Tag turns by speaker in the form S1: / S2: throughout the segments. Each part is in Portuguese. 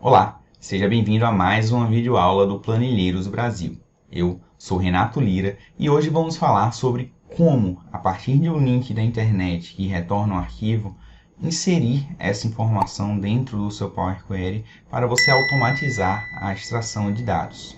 S1: Olá, seja bem-vindo a mais uma videoaula do Planilheiros Brasil. Eu sou Renato Lira e hoje vamos falar sobre como, a partir de um link da internet que retorna um arquivo, inserir essa informação dentro do seu Power Query para você automatizar a extração de dados.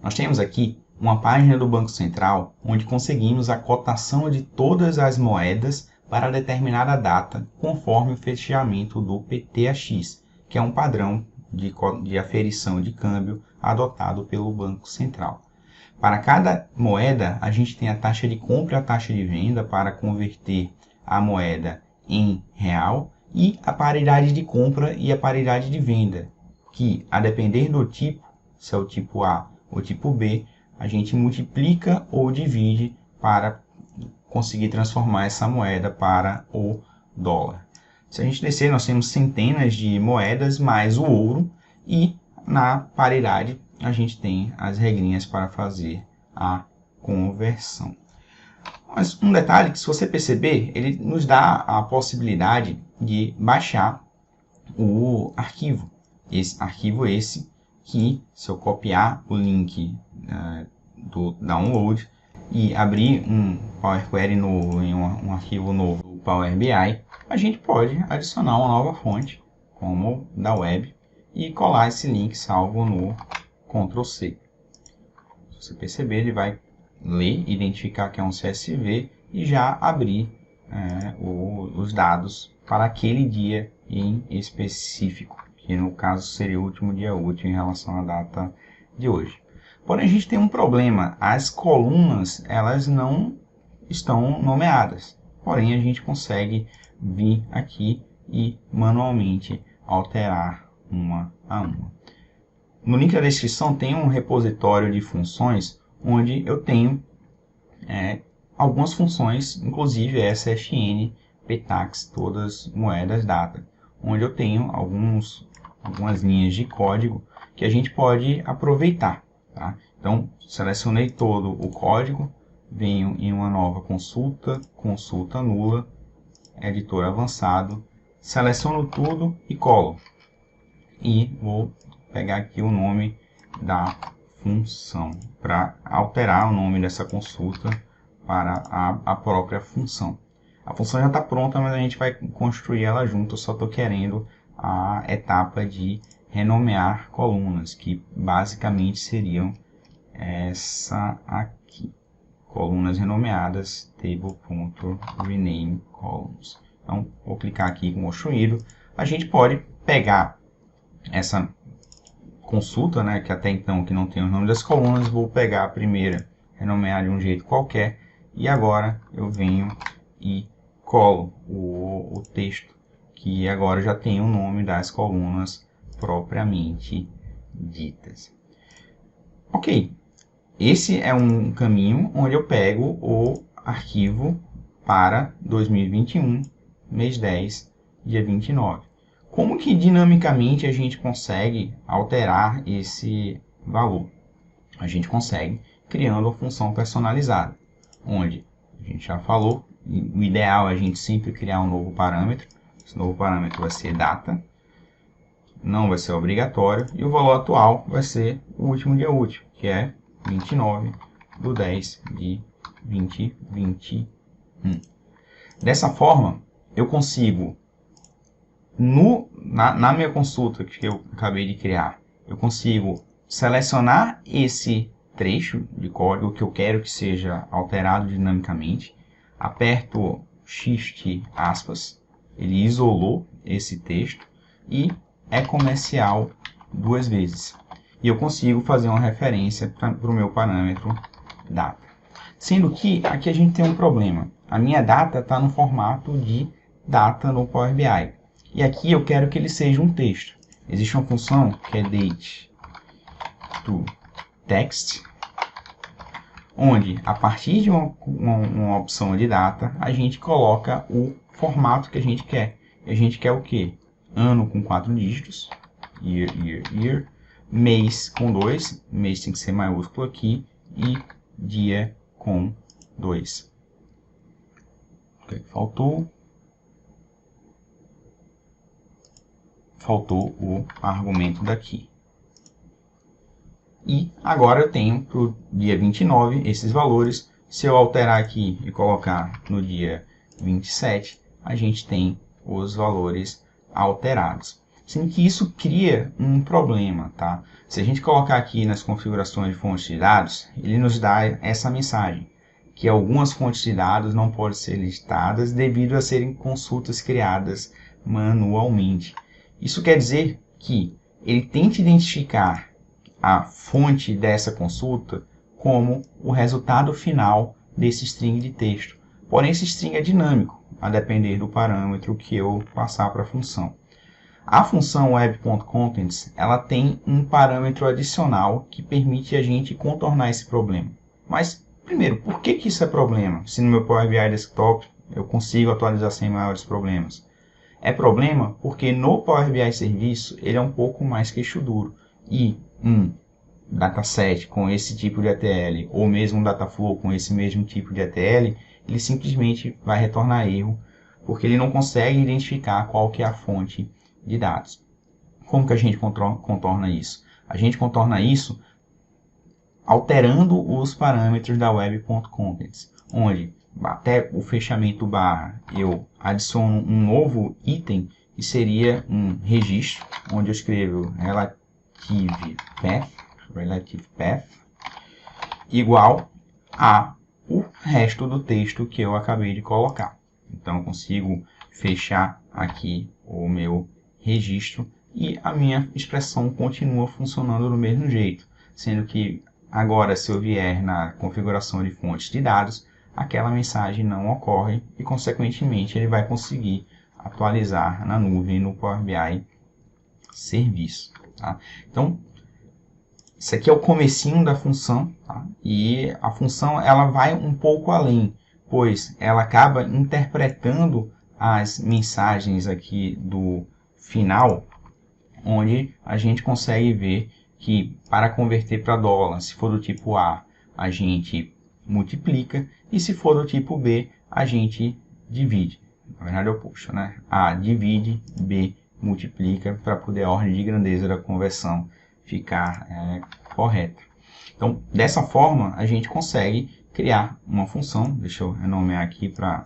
S1: Nós temos aqui uma página do Banco Central onde conseguimos a cotação de todas as moedas para determinada data conforme o fechamento do PTAX, que é um padrão de aferição de câmbio adotado pelo Banco Central. Para cada moeda, a gente tem a taxa de compra e a taxa de venda para converter a moeda em real e a paridade de compra e a paridade de venda, que, a depender do tipo, se é o tipo A ou tipo B, a gente multiplica ou divide para conseguir transformar essa moeda para o dólar. Se a gente descer, nós temos centenas de moedas mais o ouro e na paridade a gente tem as regrinhas para fazer a conversão. Mas um detalhe que, se você perceber, ele nos dá a possibilidade de baixar o arquivo. Esse arquivo que, se eu copiar o link do download e abrir um Power Query novo em um arquivo novo do Power BI, a gente pode adicionar uma nova fonte, como da web, e colar esse link salvo no Ctrl+C. Se você perceber, ele vai ler, identificar que é um CSV e já abrir os dados para aquele dia em específico, que no caso seria o último dia útil em relação à data de hoje. Porém, a gente tem um problema, as colunas elas não estão nomeadas, porém a gente consegue vir aqui e manualmente alterar uma a uma. No link da descrição tem um repositório de funções onde eu tenho algumas funções, inclusive SFN, PTAX, todas moedas data, onde eu tenho algumas linhas de código que a gente pode aproveitar. Tá? Então, selecionei todo o código, venho em uma nova consulta, consulta nula, editor avançado, seleciono tudo e colo. E vou pegar aqui o nome da função, para alterar o nome dessa consulta para a própria função. A função já está pronta, mas a gente vai construir ela junto, eu só estou querendo a etapa de renomear colunas, que basicamente seriam essa aqui. Colunas renomeadas, table.rename columns. Então, vou clicar aqui em construído. A gente pode pegar essa consulta, que até então que não tem os nomes das colunas, vou pegar a primeira, renomear de um jeito qualquer, e agora eu venho e colo o texto, que agora já tem o nome das colunas propriamente ditas. Ok, esse é um caminho onde eu pego o arquivo para 2021, mês 10, dia 29. Como que dinamicamente a gente consegue alterar esse valor? A gente consegue criando a função personalizada, onde a gente já falou, o ideal é a gente sempre criar um novo parâmetro. Esse novo parâmetro vai ser data, não vai ser obrigatório, e o valor atual vai ser o último dia útil, que é 29/10 de 2021. Dessa forma, eu consigo, na minha consulta que eu acabei de criar, eu consigo selecionar esse trecho de código que eu quero que seja alterado dinamicamente, aperto Shift aspas, ele isolou esse texto e é comercial 2 vezes. E eu consigo fazer uma referência para o meu parâmetro data. Sendo que aqui a gente tem um problema. A minha data está no formato de data no Power BI. E aqui eu quero que ele seja um texto. Existe uma função que é date to text, onde a partir de uma opção de data, a gente coloca o formato que a gente quer. E a gente quer o quê? Ano com 4 dígitos, year, year, year, mês com 2, mês tem que ser maiúsculo aqui, e dia com 2. O que faltou? Faltou o argumento daqui. E agora eu tenho para o dia 29 esses valores. Se eu alterar aqui e colocar no dia 27, a gente tem os valores alterados. Sendo que isso cria um problema, tá? Se a gente colocar aqui nas configurações de fontes de dados, ele nos dá essa mensagem, que algumas fontes de dados não podem ser listadas devido a serem consultas criadas manualmente. Isso quer dizer que ele tenta identificar a fonte dessa consulta como o resultado final desse string de texto. Porém, esse string é dinâmico, a depender do parâmetro que eu passar para a função. A função web.contents, ela tem um parâmetro adicional que permite a gente contornar esse problema. Mas, primeiro, por que isso é problema? Se no meu Power BI Desktop eu consigo atualizar sem maiores problemas. É problema porque no Power BI Serviço ele é um pouco mais queixo duro. E um dataset com esse tipo de ETL, ou mesmo um Dataflow com esse mesmo tipo de ETL, ele simplesmente vai retornar erro, porque ele não consegue identificar qual que é a fonte de dados. Como que a gente contorna isso? A gente contorna isso alterando os parâmetros da web.contents, onde até o fechamento barra eu adiciono um novo item, que seria um registro, onde eu escrevo relative path igual a o resto do texto que eu acabei de colocar. Então eu consigo fechar aqui o meu registro e a minha expressão continua funcionando do mesmo jeito, sendo que agora se eu vier na configuração de fontes de dados, aquela mensagem não ocorre e consequentemente ele vai conseguir atualizar na nuvem no Power BI Serviço. Tá? Então, isso aqui é o comecinho da função, tá? E a função ela vai um pouco além, pois ela acaba interpretando as mensagens aqui do final, onde a gente consegue ver que para converter para dólar, se for do tipo A, a gente multiplica, e se for do tipo B, a gente divide. Na verdade eu puxo, né? A divide, B multiplica, para poder a ordem de grandeza da conversão ficar correta. Então, dessa forma, a gente consegue criar uma função. Deixa eu renomear aqui para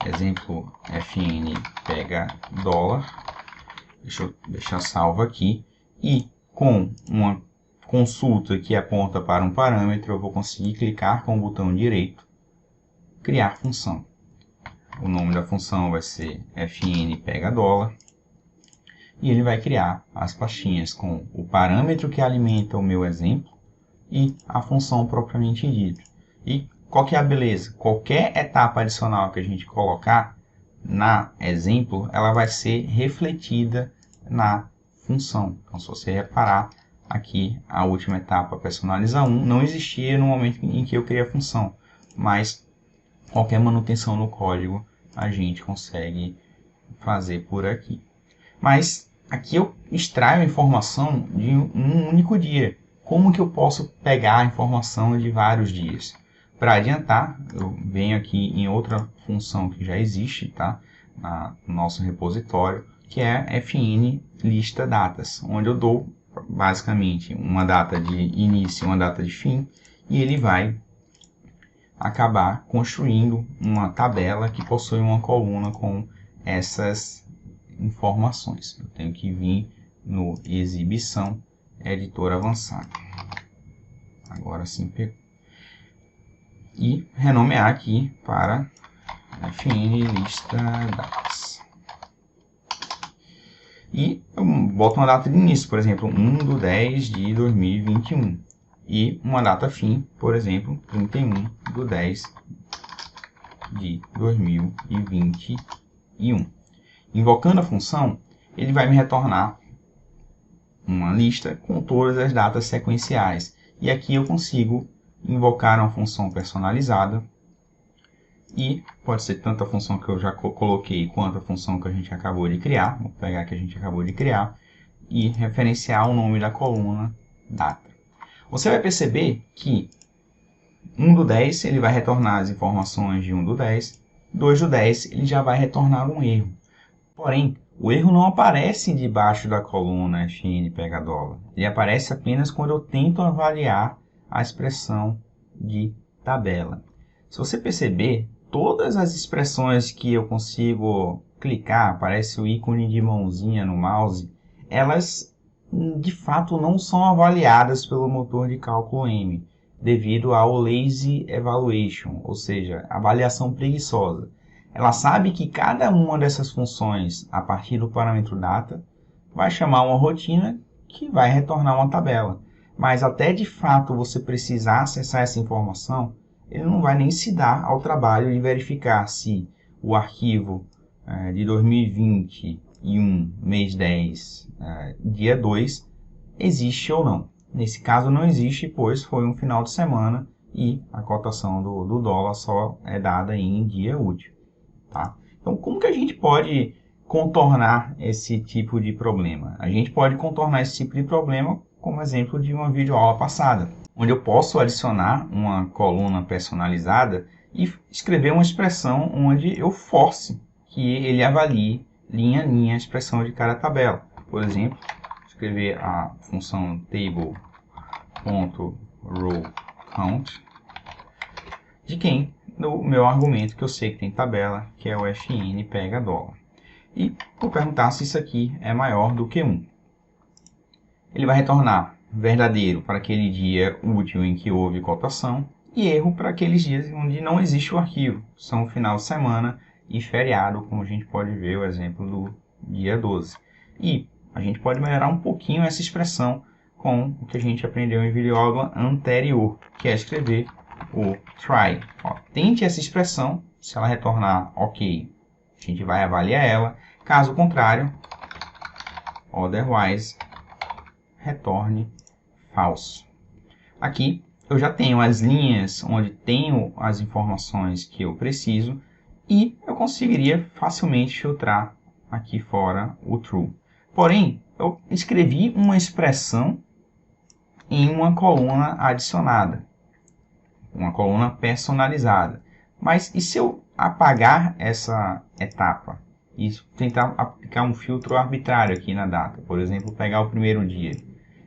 S1: exemplo fn pega dólar. Deixa eu deixar salvo aqui. E com uma consulta que aponta para um parâmetro, eu vou conseguir clicar com o botão direito, criar função. O nome da função vai ser fn pega dólar. E ele vai criar as pastinhas com o parâmetro que alimenta o meu exemplo e a função propriamente dita. E qual que é a beleza? Qualquer etapa adicional que a gente colocar na exemplo, ela vai ser refletida na função. Então, se você reparar, aqui a última etapa, personaliza 1, não existia no momento em que eu criei a função, mas qualquer manutenção no código a gente consegue fazer por aqui. Mas aqui eu extraio a informação de um único dia. Como que eu posso pegar a informação de vários dias? Para adiantar, eu venho aqui em outra função que já existe, tá? No nosso repositório, que é fn lista datas, onde eu dou basicamente uma data de início e uma data de fim, e ele vai acabar construindo uma tabela que possui uma coluna com essas informações. Eu tenho que vir no exibição, editor avançado. Agora sim, e renomear aqui para fn lista datas. E eu boto uma data de início, por exemplo, 1/10/2021. E uma data fim, por exemplo, 31/10/2021. Invocando a função, ele vai me retornar uma lista com todas as datas sequenciais. E aqui eu consigo invocar uma função personalizada. E pode ser tanto a função que eu já coloquei quanto a função que a gente acabou de criar. Vou pegar a que a gente acabou de criar e referenciar o nome da coluna data. Você vai perceber que 1 do 10 ele vai retornar as informações de 1 do 10. 2 do 10 ele já vai retornar um erro. Porém, o erro não aparece debaixo da coluna FN pega dólar. Ele aparece apenas quando eu tento avaliar a expressão de tabela. Se você perceber, todas as expressões que eu consigo clicar, aparece o ícone de mãozinha no mouse, elas de fato não são avaliadas pelo motor de cálculo M, devido ao lazy evaluation, ou seja, avaliação preguiçosa. Ela sabe que cada uma dessas funções, a partir do parâmetro data, vai chamar uma rotina que vai retornar uma tabela. Mas até de fato você precisar acessar essa informação, ele não vai nem se dar ao trabalho de verificar se o arquivo de 2021, mês 10, dia 2, existe ou não. Nesse caso não existe, pois foi um final de semana e a cotação do dólar só é dada em dia útil. Tá? Então, como que a gente pode contornar esse tipo de problema? A gente pode contornar esse tipo de problema como exemplo de uma videoaula passada, onde eu posso adicionar uma coluna personalizada e escrever uma expressão onde eu force que ele avalie linha a linha a expressão de cada tabela. Por exemplo, escrever a função table.rowCount de quem? Do meu argumento que eu sei que tem tabela, que é o FN pega dólar. E vou perguntar se isso aqui é maior do que 1. Ele vai retornar verdadeiro para aquele dia útil em que houve cotação e erro para aqueles dias onde não existe o arquivo. São final de semana e feriado, como a gente pode ver o exemplo do dia 12. E a gente pode melhorar um pouquinho essa expressão com o que a gente aprendeu em videoaula anterior, que é escrever o try. Tente essa expressão, se ela retornar ok, a gente vai avaliar ela. Caso contrário, otherwise, retorne falso. Aqui eu já tenho as linhas onde tenho as informações que eu preciso e eu conseguiria facilmente filtrar aqui fora o true. Porém, eu escrevi uma expressão em uma coluna adicionada, uma coluna personalizada. Mas e se eu apagar essa etapa e tentar aplicar um filtro arbitrário aqui na data? Por exemplo, pegar o primeiro dia.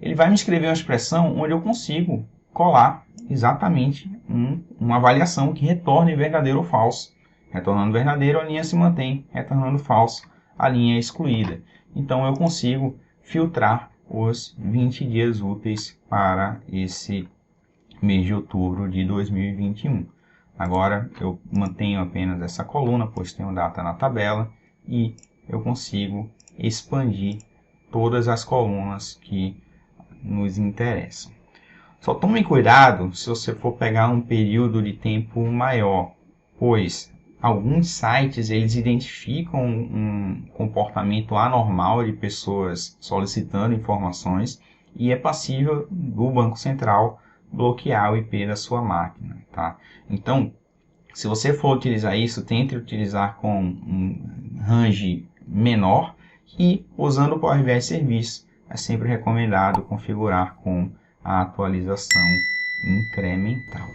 S1: Ele vai me escrever uma expressão onde eu consigo colar exatamente uma avaliação que retorne verdadeiro ou falso. Retornando verdadeiro, a linha se mantém. Retornando falso, a linha é excluída. Então eu consigo filtrar os 20 dias úteis para esse mês de outubro de 2021. Agora eu mantenho apenas essa coluna, pois tenho data na tabela, e eu consigo expandir todas as colunas que nos interessam. Só tome cuidado se você for pegar um período de tempo maior, pois alguns sites eles identificam um comportamento anormal de pessoas solicitando informações e é passível do Banco Central bloquear o IP da sua máquina, tá? Então, se você for utilizar isso, tente utilizar com um range menor e usando o Power BI Serviço, é sempre recomendado configurar com a atualização incremental.